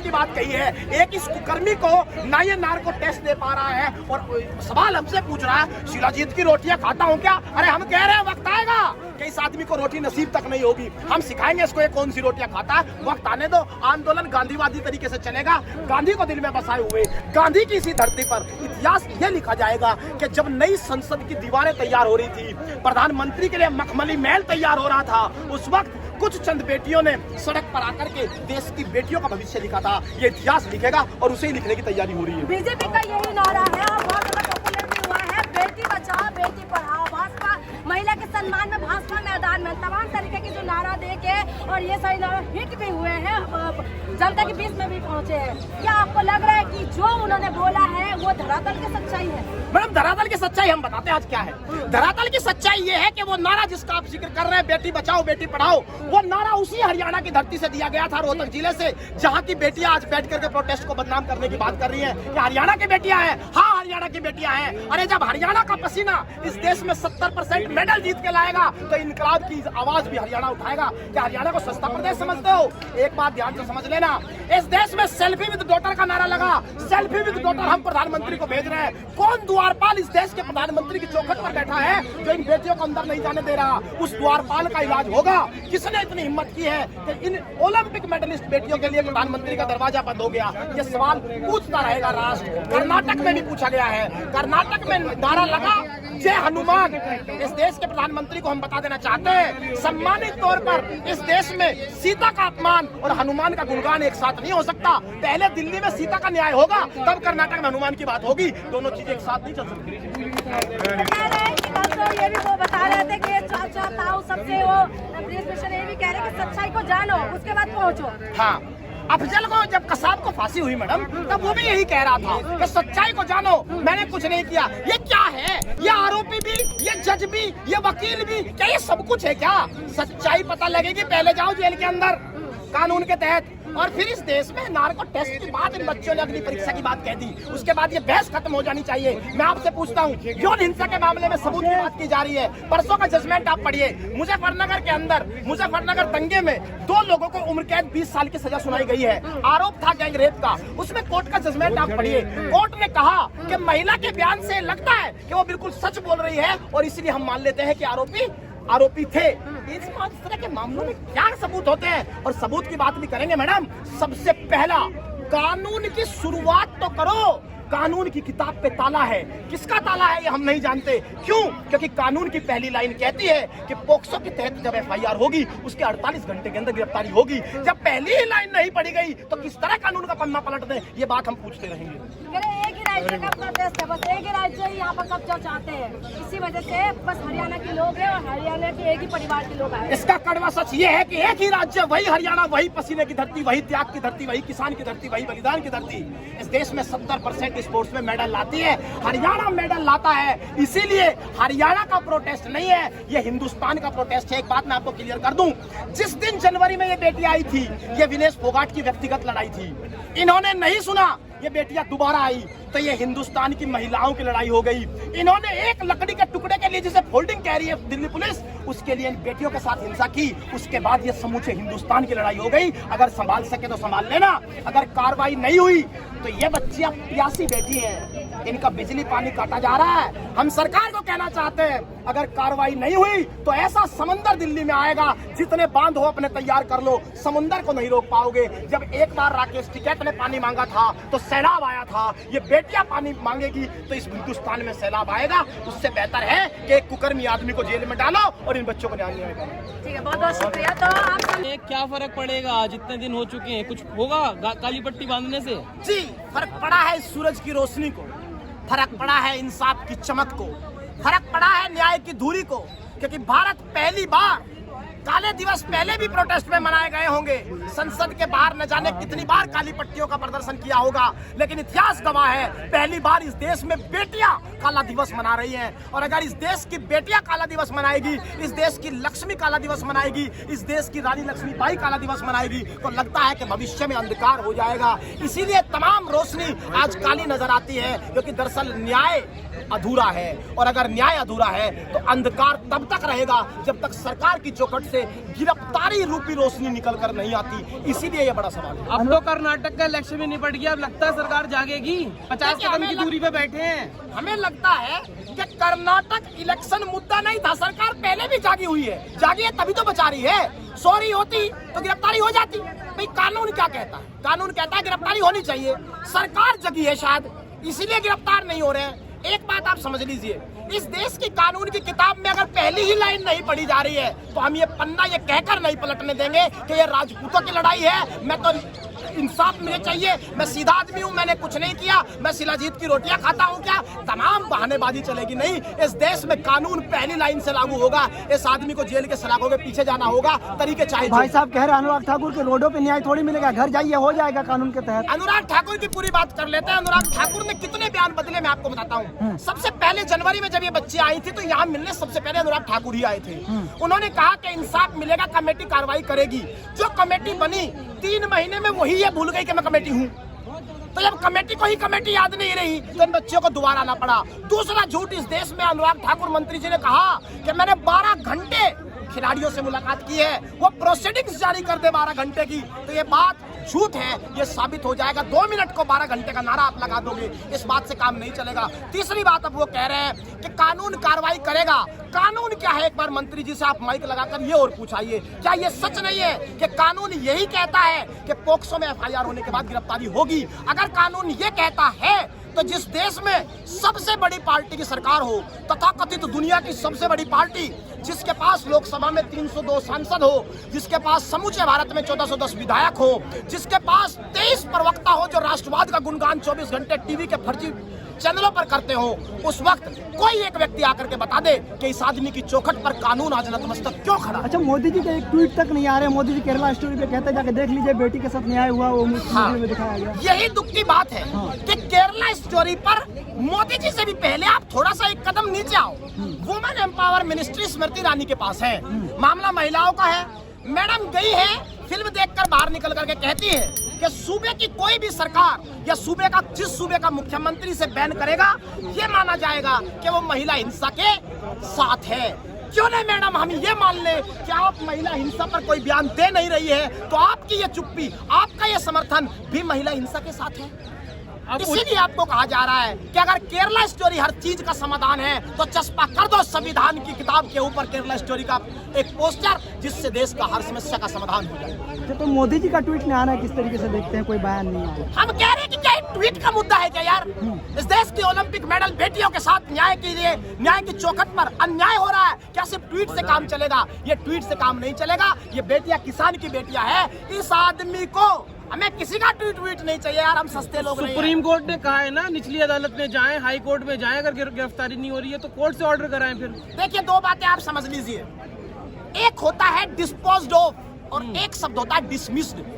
की बात कही है। एक इस कुकर्मी को ना ये नार्को टेस्ट दे पा रहा है और सवाल हमसे पूछ रहा है शिलाजीत की रोटियां खाता हूं क्या? अरे हम कह रहे हैं वक्त आएगा कि इस आदमी को रोटी नसीब तक नहीं होगी, हम सिखाएंगे इसको ये कौन सी रोटियां खाता है। वक्त आने दो, आंदोलन गांधीवादी तरीके से चलेगा। गांधी को दिल में बसाए हुए गांधी की इसी धरती पर इतिहास ये लिखा जाएगा कि जब नई संसद की दीवारें तैयार हो रही थी, प्रधानमंत्री के लिए मखमली महल तैयार हो रहा था, उस वक्त कुछ चंद बेटियों ने सड़क पर आकर के देश की बेटियों का भविष्य लिखा था। ये इतिहास लिखेगा और उसे ही लिखने की तैयारी हो रही है। बीजेपी का यही नारा है और बहुत ज्यादा पॉपुलर भी हुआ है, बेटी बचाओ बेटी पढ़ाओ। भाजपा महिला के सम्मान में भाजपा मैदान में तमाम तरीके की जो नारा दे के और ये सारे नारा हिट भी हुए हैं, जनता के बीच में भी पहुंचे हैं। क्या आपको लग रहा है कि जो उन्होंने बोला है वो धरातल की सच्चाई है? मैडम धरातल की सच्चाई हम बताते हैं आज क्या है। धरातल की सच्चाई ये है कि वो नारा जिसका आप जिक्र कर रहे हैं, बेटी बचाओ बेटी पढ़ाओ, वो नारा उसी हरियाणा की धरती से दिया गया था, रोहतक जिले से, जहाँ की बेटियां आज बैठ करके प्रोटेस्ट को बदनाम करने की बात कर रही हैं कि हरियाणा की बेटियां हैं। हाँ, हरियाणा की बेटियां हैं। अरे जब हरियाणा का पसीना इस देश में 70% मेडल जीत के लाएगा तो इनकलाब की आवाज भी हरियाणा उठाएगा। क्या हरियाणा को सस्ता प्रदेश समझते हो? एक बात ध्यान से समझ लेना, इस देश में सेल्फी विद डॉटर का नारा लगा, सेल्फी विद डॉटर हम प्रधानमंत्री को भेज रहे हैं। कौन द्वारपाल इस देश के प्रधानमंत्री की चौखट पर बैठा है जो इन बेटियों को अंदर नहीं जाने दे रहा? उस द्वारपाल का इलाज होगा। किसने इतनी हिम्मत की है कि इन ओलंपिक मेडलिस्ट बेटियों के लिए प्रधानमंत्री का दरवाजा बंद हो गया? ये सवाल पूछता रहेगा राष्ट्र। कर्नाटक में भी पूछा गया है, कर्नाटक में नारा लगा जय हनुमान। इस देश के प्रधानमंत्री को हम बता देना चाहते हैं, सम्मानित तौर पर इस देश में सीता का अपमान और हनुमान का गुणगान एक साथ नहीं हो सकता। पहले दिल्ली में सीता का न्याय होगा, तब कर्नाटक में हनुमान की बात होगी। दोनों चीजें एक साथ नहीं चल सकती। ये भी वो बता रहे थे कि चाचा ताऊ सबसे वो ये भी कह रहे कि सच्चाई को जानो उसके बाद पहुंचो। हाँ, अफजल को जब कसाब को फांसी हुई मैडम, तब वो भी यही कह रहा था कि सच्चाई को जानो, मैंने कुछ नहीं किया। ये क्या है? ये आरोपी भी, ये जज भी, ये वकील भी, क्या ये सब कुछ है क्या? सच्चाई पता लगेगी, पहले जाओ जेल के अंदर कानून के तहत, और फिर इस देश में नार्को टेस्ट के बाद इन बच्चों ने अग्नि परीक्षा की बात कह दी। उसके बाद ये बहस खत्म हो जानी चाहिए। मैं आपसे पूछता हूँ, यौन हिंसा के मामले में सबूत की बात की जा रही है। परसों का जजमेंट आप पढ़िए, मुजफ्फरनगर के अंदर मुजफ्फरनगर दंगे में 2 लोगों को उम्र कैद 20 साल की सजा सुनाई गई है। आरोप था गैंग रेप का। उसमें कोर्ट का जजमेंट आप पढ़िए। कोर्ट ने कहा कि महिला के बयान से लगता है कि वो बिल्कुल सच बोल रही है और इसलिए हम मान लेते हैं कि आरोपी थे। इस तरह के मामलों में क्या सबूत होते हैं? और सबूत की बात भी करेंगे मैडम, सबसे पहला कानून की शुरुआत तो करो। कानून की किताब पे ताला है, किसका ताला है ये हम नहीं जानते। क्यों? क्योंकि कानून की पहली लाइन कहती है कि पोक्सो के तहत जब FIR होगी उसके 48 घंटे के अंदर गिरफ्तारी होगी। जब पहली ही लाइन नहीं पढ़ी गई तो किस तरह कानून का पन्ना पलट दें, ये बात हम पूछते रहेंगे। एक ही राज्य का प्रोटेस्ट है, बस एक ही राज्य यहाँ पर कब्जा चाहते हैं, इसी वजह से बस हरियाणा के लोग हैं और हरियाणा के एक ही परिवार के लोग आए। इसका कड़वा सच ये है कि एक ही राज्य, वही हरियाणा, वही पसीने की धरती, वही त्याग की धरती, वही किसान की धरती, वही बलिदान की धरती। इस देश में 70% स्पोर्ट्स में मेडल लाती है, हरियाणा मेडल लाता है। इसीलिए हरियाणा का प्रोटेस्ट नहीं है, ये हिंदुस्तान का प्रोटेस्ट है। एक बात मैं आपको क्लियर कर दूं, जिस दिन जनवरी में ये बेटी आई थी, ये विनेश फोगाट की व्यक्तिगत लड़ाई थी। इन्होंने नहीं सुना, ये बेटियां दोबारा आई तो ये हिंदुस्तान की महिलाओं की लड़ाई हो गई। इन्होंने एक लकड़ी के टुकड़े के लिए जिसे फोल्डिंग कह रही है दिल्ली पुलिस, उसके लिए इन बेटियों के साथ हिंसा की। उसके बाद ये समूचे हिंदुस्तान की लड़ाई हो गई। अगर संभाल सके तो संभाल लेना, अगर कार्रवाई नहीं हुई तो ये बच्चियां प्यासी बैठी हैं, इनका बिजली पानी काटा जा रहा है। हम सरकार को कहना चाहते हैं, अगर कार्रवाई नहीं हुई तो ऐसा समंदर दिल्ली में आएगा, जितने बांध हो अपने तैयार कर लो, समुंदर को नहीं रोक पाओगे। जब एक बार राकेश टिकैत ने पानी मांगा था तो सैलाब आया था, ये बेटियां पानी मांगेगी तो इस हिंदुस्तान में सैलाब आएगा। उससे बेहतर है कि एक कुकर्मी आदमी को जेल में डालो और इन बच्चों को न्याय नहीं आएगा। ठीक है, बहुत बहुत शुक्रिया। तो आप क्या फर्क पड़ेगा? जितने दिन हो चुके हैं, कुछ होगा काली पट्टी बांधने से? जी, फर्क पड़ा है इस सूरज की रोशनी को, फर्क पड़ा है इंसाफ की चमक को, फर्क पड़ा है न्याय की धुरी को। क्योंकि भारत पहली बार, काले दिवस पहले भी प्रोटेस्ट में मनाए गए होंगे, संसद के बाहर न जाने कितनी बार काली पट्टियों का प्रदर्शन किया होगा, लेकिन इतिहास गवाह है, पहली बार इस देश में बेटियां काला दिवस मना रही हैं। और अगर इस देश की बेटियां काला दिवस मनाएगी, इस देश की लक्ष्मी काला दिवस मनाएगी, इस देश की रानी लक्ष्मीबाई काला दिवस मनाएगी, तो लगता है कि भविष्य में अंधकार हो जाएगा। इसीलिए तमाम रोशनी आज काली नजर आती है, क्योंकि दरअसल न्याय अधूरा है, और अगर न्याय अधूरा है तो अंधकार तब तक रहेगा जब तक सरकार की चौखट से गिरफ्तारी रूपी रोशनी निकल कर नहीं आती। इसीलिए ये बड़ा सवाल है। अब तो कर्नाटक का इलेक्शन भी निपट गया, अब लगता है सरकार जागेगी। 50 कदम की दूरी पे बैठे हैं। हमें लगता है कि कर्नाटक इलेक्शन मुद्दा नहीं था, सरकार पहले भी जागी हुई है, जागी है तभी तो बचा रही है। सॉरी होती तो गिरफ्तारी हो जाती। भाई कानून क्या कहता है? कानून कहता है गिरफ्तारी होनी चाहिए, सरकार जगी है शायद इसीलिए गिरफ्तार नहीं हो रहे हैं। एक बात आप समझ लीजिए, इस देश की कानून की किताब में अगर पहली ही लाइन नहीं पढ़ी जा रही है तो हम ये पन्ना ये कहकर नहीं पलटने देंगे कि ये राजपूतों की लड़ाई है। मैं तो इंसाफ मुझे चाहिए, मैं सीधा आदमी हूँ, मैंने कुछ नहीं किया, मैं शिलाजीत की रोटियां खाता हूँ क्या? तमाम बहानेबाजी चलेगी नहीं। इस देश में कानून पहली लाइन से लागू होगा। इस आदमी को जेल के सलाखों के पीछे जाना होगा, तरीके चाहे। भाई साहब कह रहे हैं अनुराग ठाकुर के रोडों पे न्याय थोड़ी मिलेगा, घर जाइए हो जाएगा कानून के तहत। अनुराग ठाकुर की पूरी बात कर लेते हैं। अनुराग ठाकुर ने कितने बयान बदले मैं आपको बताता हूँ। सबसे पहले जनवरी में जब ये बच्ची आई थी तो यहाँ मिलने सबसे पहले अनुराग ठाकुर ही आए थे। उन्होंने कहा कि इंसाफ मिलेगा, कमेटी कार्रवाई करेगी। जो कमेटी बनी 3 महीने में वही ये भूल गई कि मैं कमेटी हूँ। तो जब कमेटी को ही कमेटी याद नहीं रही तो इन बच्चों को दोबारा आना पड़ा। दूसरा झूठ इस देश में अनुराग ठाकुर मंत्री जी ने कहा कि मैंने 12 घंटे खिलाड़ियों से मुलाकात की है, वो प्रोसीडिंग्स जारी कर दे 12 घंटे की। तो ये बात झूठ है, ये साबित हो जाएगा। 2 मिनट को 12 घंटे का नारा आप लगा दोगे, इस बात से काम नहीं चलेगा। तीसरी बात अब वो कह रहे हैं कि कानून कार्रवाई करेगा। कानून क्या है? एक बार मंत्री जी से आप माइक लगाकर ये और पूछाइए, क्या ये सच नहीं है कि कानून यही कहता है कि पोक्सो में FIR होने के बाद गिरफ्तारी होगी? अगर कानून ये कहता है तो जिस देश में सबसे बड़ी पार्टी की सरकार हो, तथाकथित दुनिया की सबसे बड़ी पार्टी, जिसके पास लोकसभा में 302 सांसद हो, जिसके पास समूचे भारत में 1410 विधायक हो, जिसके पास 23 प्रवक्ता हो जो राष्ट्रवाद का गुणगान 24 घंटे टीवी के फर्जी चैनलों पर करते हो, उस वक्त कोई एक व्यक्ति आकर के बता दे कि इस आदमी की चौखट पर कानून आज नतमस्तक क्यों खड़ा? अच्छा, मोदी जी के एक ट्वीट तक नहीं आ रहे। मोदी जी केरला स्टोरी पे कहते जाके देख लीजिए, बेटी के साथ न्याय हुआ, वो मूवी में दिखाया गया। यही दुख की बात है कि केरला स्टोरी पर मोदी जी से भी पहले आप थोड़ा सा एक कदम नीचे आओ। Women empower ministry Smriti Irani के पास है, मामला महिलाओं का है। मैडम गई है, फिल्म देखकर बाहर निकल करके कहती है कि सूबे की कोई भी सरकार या सूबे का जिस सूबे का मुख्यमंत्री से बैन करेगा, ये माना जाएगा कि वो महिला हिंसा के साथ है। क्यों नहीं मैडम हम ये मान ले कि आप महिला हिंसा पर कोई बयान दे नहीं रही है तो आपकी ये चुप्पी, आपका ये समर्थन भी महिला हिंसा के साथ है। इसीलिए आपको कहा जा रहा है कि अगर केरला स्टोरी हर चीज का समाधान है तो चस्पा कर दो संविधान की किताब के ऊपर केरला स्टोरी का एक पोस्टर, जिससे देश का हर समस्या का समाधान हो जाए। तो मोदी जी का ट्वीट नहीं आ रहा है, किस तरीके से देखते हैं? कोई बयान नहीं आ रहा। हम कह रहे हैं कि क्या ट्वीट का मुद्दा है क्या यार? इस देश की ओलंपिक मेडल बेटियों के साथ न्याय कीजिए, न्याय की चौखट पर अन्याय हो रहा है। क्या सिर्फ ट्वीट से काम चलेगा? ये ट्वीट से काम नहीं चलेगा। ये बेटियां किसान की बेटियां हैं। इस आदमी को हमें किसी का ट्वीट नहीं चाहिए यार, हम सस्ते लोग नहीं हैं। सुप्रीम कोर्ट ने कहा है ना, निचली अदालत में जाएं, हाई कोर्ट में जाएं, अगर गिरफ्तारी नहीं हो रही है तो कोर्ट से ऑर्डर कराएं। फिर देखिए 2 बातें आप समझ लीजिए, एक होता है डिस्पोज्ड ऑफ और एक शब्द होता है डिसमिस्ड।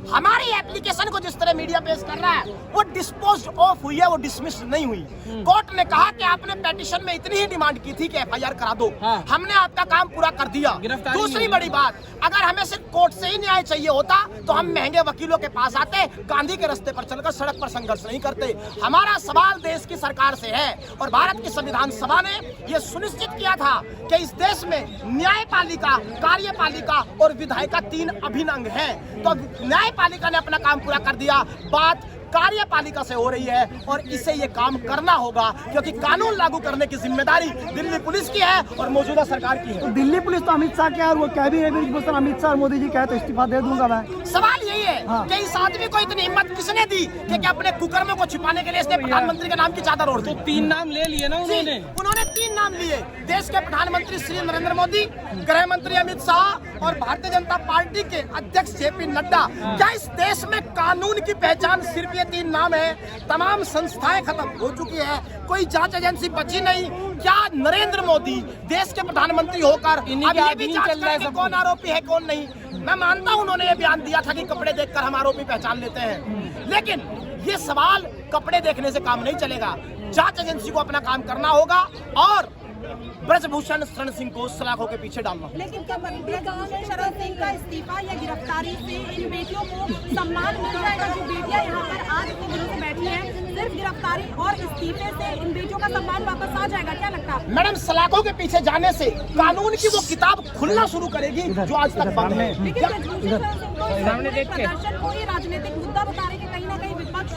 हमारी एप्लीकेशन को जिस तरह मीडिया पेश कर रहा है वो डिस्पोज्ड ऑफ हुई है, वो डिसमिस्ड नहीं हुई। कोर्ट ने कहा कि आपने पेटिशन में इतनी ही डिमांड की थी कि FIR करा दो, हमने आपका काम पूरा कर दिया। दूसरी बड़ी बात, अगर हमें सिर्फ कोर्ट से ही न्याय चाहिए होता तो हम महंगे वकीलों के पास आते, गांधी के रास्ते पर चलकर सड़क पर संघर्ष नहीं करते। हमारा सवाल देश की सरकार से है और भारत की संविधान सभा ने यह सुनिश्चित किया था कि इस देश में न्यायपालिका, कार्यपालिका और विधायिका 3 अभिन्न अंग हैं। तो न्यायपालिका ने अपना काम पूरा कर दिया, बात कार्यपालिका से हो रही है और इसे ये काम करना होगा क्योंकि कानून लागू करने की जिम्मेदारी दिल्ली पुलिस की है और मौजूदा सरकार की है। तो दिल्ली पुलिस तो अमित शाह के और वो कैबिनेट अमित शाह और मोदी जी कहे तो इस्तीफा दे दूंगा मैं। सवाल यही है कि इस आदमी को इतनी हिम्मत किसने दी कि अपने कुकर्मों को छिपाने के लिए इसने प्रधानमंत्री के नाम की चादर ओढ़ दी? तो 3 नाम ले लिए ना उन्होंने 3 नाम लिए, देश के प्रधानमंत्री श्री नरेंद्र मोदी, गृह मंत्री अमित शाह और भारतीय जनता पार्टी के अध्यक्ष JP नड्डा। क्या इस देश में कानून की पहचान सिर्फ ये 3 नाम है? तमाम संस्थाएं खत्म हो चुकी है, कोई जांच एजेंसी बची नहीं। क्या नरेंद्र मोदी देश के प्रधानमंत्री होकर अब ये भी जांच करें कि कौन आरोपी है कौन नहीं? मैं मानता हूं उन्होंने ये बयान दिया था कि कपड़े देखकर हम आरोपी पहचान लेते हैं, लेकिन ये सवाल कपड़े देखने से काम नहीं चलेगा। जांच एजेंसी को अपना काम करना होगा और ब्रजभूषण शरण सिंह को सलाखों के पीछे डालना। लेकिन क्या ब्रजभूषण शरण सिंह का इस्तीफा या गिरफ्तारी से इन बेटियों को सम्मान मिल जाएगा? जो बेटियां यहाँ पर आज के दिनों से बैठी हैं, सिर्फ गिरफ्तारी और इस्तीफे से इन बेटियों का सम्मान वापस आ जाएगा, क्या लगता है? मैडम, सलाखों के पीछे जाने से कानून की वो किताब खुलना शुरू करेगी जो आज तक बंद है। लेकिन ब्रजभूषण शरण सिंह को इस प्रदर्शन को ही राजनीतिक मुद्दा बता रहे कि कहीं ना कहीं विपक्ष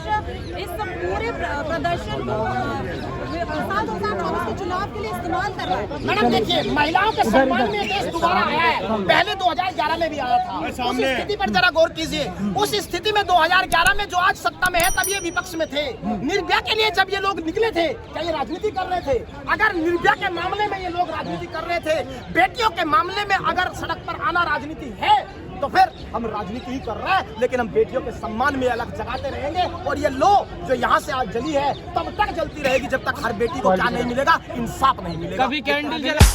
इस पूरे प्रदर्शन को 2024 के चुनाव के लिए इस्तेमाल कर रहा है। मैडम देखिए, महिलाओं के सम्मान में देश दोबारा आया है। पहले 2011 में भी आया था। उस स्थिति पर जरा गौर कीजिए। उस स्थिति में 2011 में जो आज सत्ता में है, तब ये विपक्ष में थे। निर्भया के लिए जब ये लोग निकले थे, क्या ये राजनीति कर रहे थे? अगर निर्भया के मामले में ये लोग राजनीति कर रहे थे, बेटियों के मामले में अगर सड़क पर आना राजनीति है, तो फिर हम राजनीति ही कर रहे हैं, लेकिन हम बेटियों के सम्मान में अलग जगाते रहेंगे। और ये लो जो यहाँ से आज जली है, तब तक जलती रहेगी जब तक हर बेटी को क्या नहीं मिलेगा, इंसाफ नहीं मिलेगा। कभी कैंडल जला